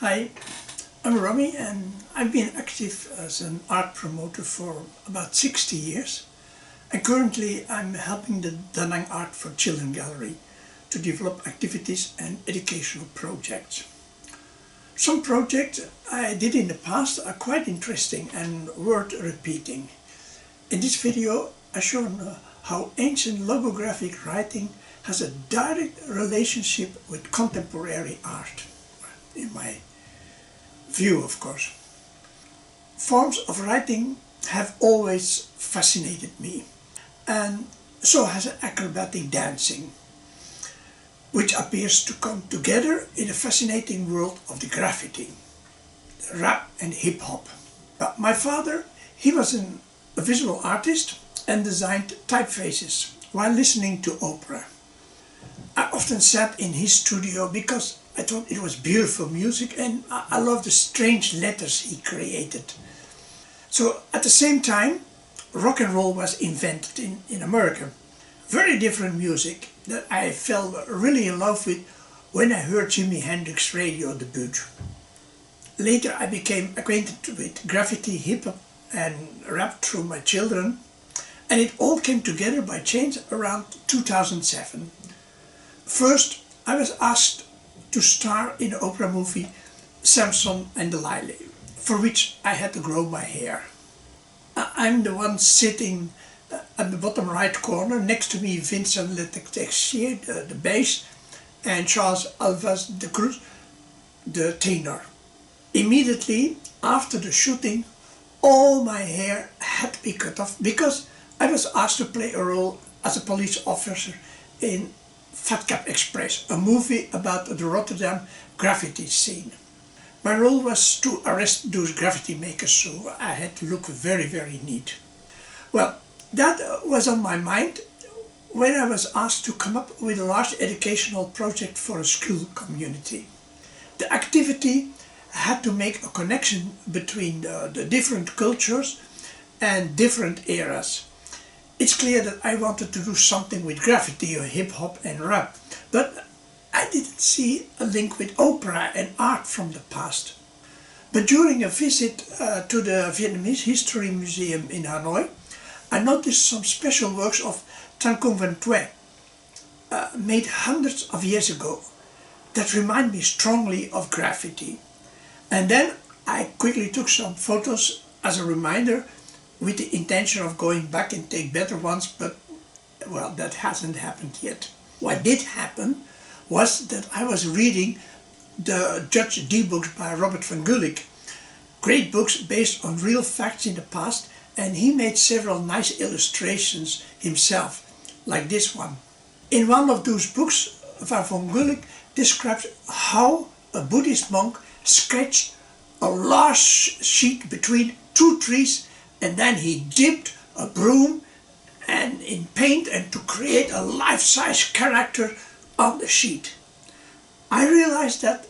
Hi, I'm Robbie and I've been active as an art promoter for about 60 years. And currently I'm helping the Da Nang Art for Children Gallery to develop activities and educational projects. Some projects I did in the past are quite interesting and worth repeating. In this video I've shown how ancient logographic writing has a direct relationship with contemporary art, in my view of course. Forms of writing have always fascinated me, and so has acrobatic dancing, which appears to come together in a fascinating world of the graffiti, rap and hip-hop. But my father, he was a visual artist and designed typefaces while listening to opera. I often sat in his studio because I thought it was beautiful music and I loved the strange letters he created. So at the same time, rock and roll was invented in America. Very different music that I fell really in love with when I heard Jimi Hendrix's radio debut. Later I became acquainted with graffiti, hip-hop and rap through my children, and it all came together by chance around 2007. First, I was asked to star in the opera movie Samson and Delilah, for which I had to grow my hair. I'm the one sitting at the bottom right corner. Next to me Vincent Le Texier, the bass, and Charles Alvas de Cruz, the tenor. Immediately after the shooting, all my hair had to be cut off because I was asked to play a role as a police officer in Fat Cap Express, a movie about the Rotterdam graffiti scene. My role was to arrest those graffiti makers, so I had to look very, very neat. Well, that was on my mind when I was asked to come up with a large educational project for a school community. The activity had to make a connection between the different cultures and different eras. It's clear that I wanted to do something with graffiti or hip-hop and rap, but I didn't see a link with opera and art from the past. But during a visit to the Vietnamese History Museum in Hanoi, I noticed some special works of Thanh Công Văn Tuệ, made hundreds of years ago, that remind me strongly of graffiti. And then I quickly took some photos as a reminder, with the intention of going back and take better ones, but well, that hasn't happened yet. What did happen was that I was reading the Judge D books by Robert van Gulik, great books based on real facts in the past, and he made several nice illustrations himself, like this one. In one of those books, Van Gulik describes how a Buddhist monk sketched a large sheet between two trees, and then he dipped a broom and in paint and to create a life-size character on the sheet. I realized that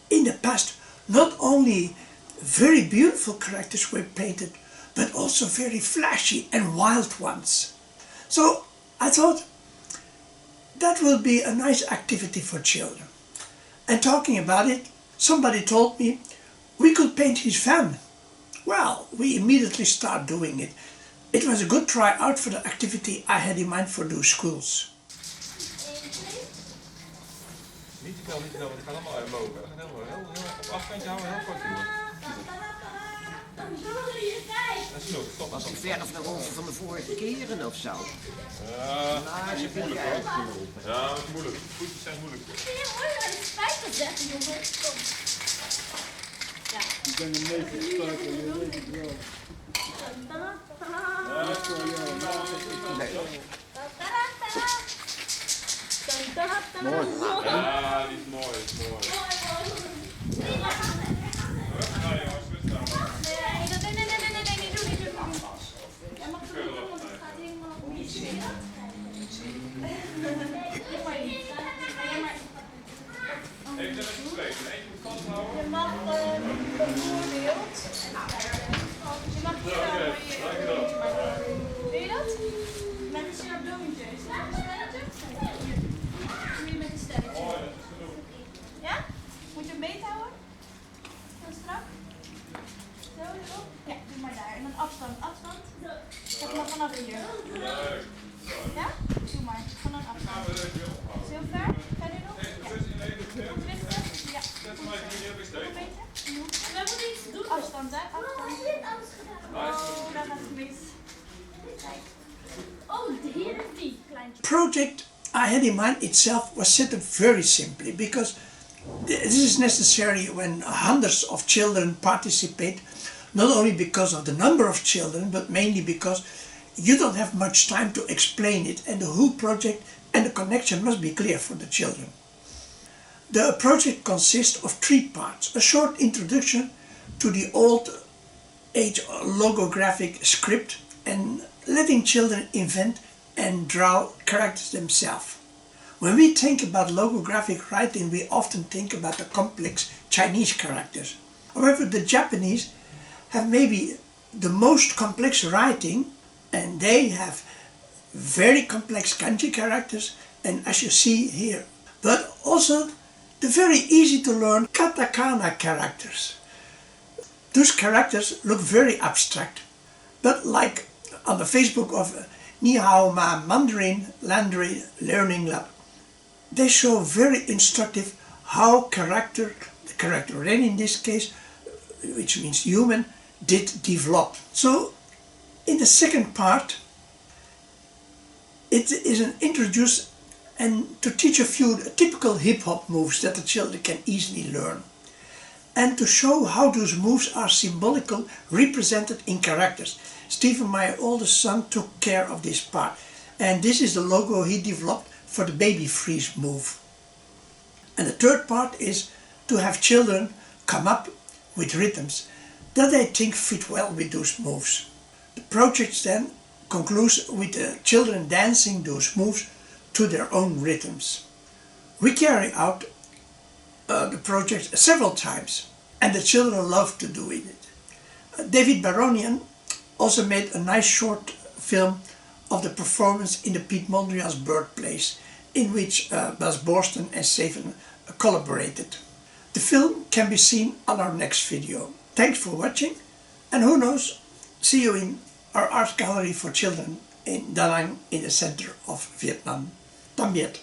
in the past not only very beautiful characters were painted, but also very flashy and wild ones. So I thought that will be a nice activity for children. And talking about it, somebody told me we could paint his van. Well, we immediately start doing it. It was a good try out for the activity I had in mind for those schools. Niet te veel, niet te veel, want het gaat allemaal omhoog. We gaan heel op afstandje houden, heel kort doen. Dat is genoeg, stop. Was die verf nog over van de vorige keren of zo? Ja, dat is moeilijk hoor. Ja, dat is moeilijk. Voetjes zijn moeilijk. Het is spijtig zeggen, jongens. Kom. Ja. Ik ben een beetje gesproken, je weet het wel. Mooi. Ja, die is mooi, die is mooi. Nee, doe niet. Ja, mag ik het doen, want het gaat helemaal om iets. Even even spreken, eentje moet vasthouden. Je mag bijvoorbeeld... Je mag hier eentje maken. Wil je dat? Met een sinaploontjes. Ja, stelletje? Doe je met een stelletje. Mooi, dat is genoeg. Ja? Moet je hem beet houden? had in mind itself was set up very simply, because this is necessary when hundreds of children participate, not only because of the number of children, but mainly because you don't have much time to explain it, and the whole project and the connection must be clear for the children. The project consists of 3 parts: a short introduction to the old age logographic script and letting children invent and draw characters themselves. When we think about logographic writing, we often think about the complex Chinese characters. However, the Japanese have maybe the most complex writing, and they have very complex kanji characters, and as you see here, but also the very easy to learn katakana characters. Those characters look very abstract, but like on the Facebook of Ni Hao Ma Mandarin Landry Learning Lab, they show very instructive how the character Ren in this case, which means human, did develop. So in the second part, it is an introduce and to teach a few typical hip-hop moves that the children can easily learn, and to show how those moves are symbolical represented in characters. Stephen, my oldest son, took care of this part, and this is the logo he developed for the baby freeze move. And the third part is to have children come up with rhythms that they think fit well with those moves. The project then concludes with the children dancing those moves to their own rhythms. We carry out the project several times, and the children love to do it. David Baronian also made a nice short film of the performance in the Piet Mondrian's birthplace, in which Bas Borsten and Steven collaborated. The film can be seen on our next video. Thanks for watching, and who knows, see you in our art gallery for children in Da Nang in the center of Vietnam. Tam Viet.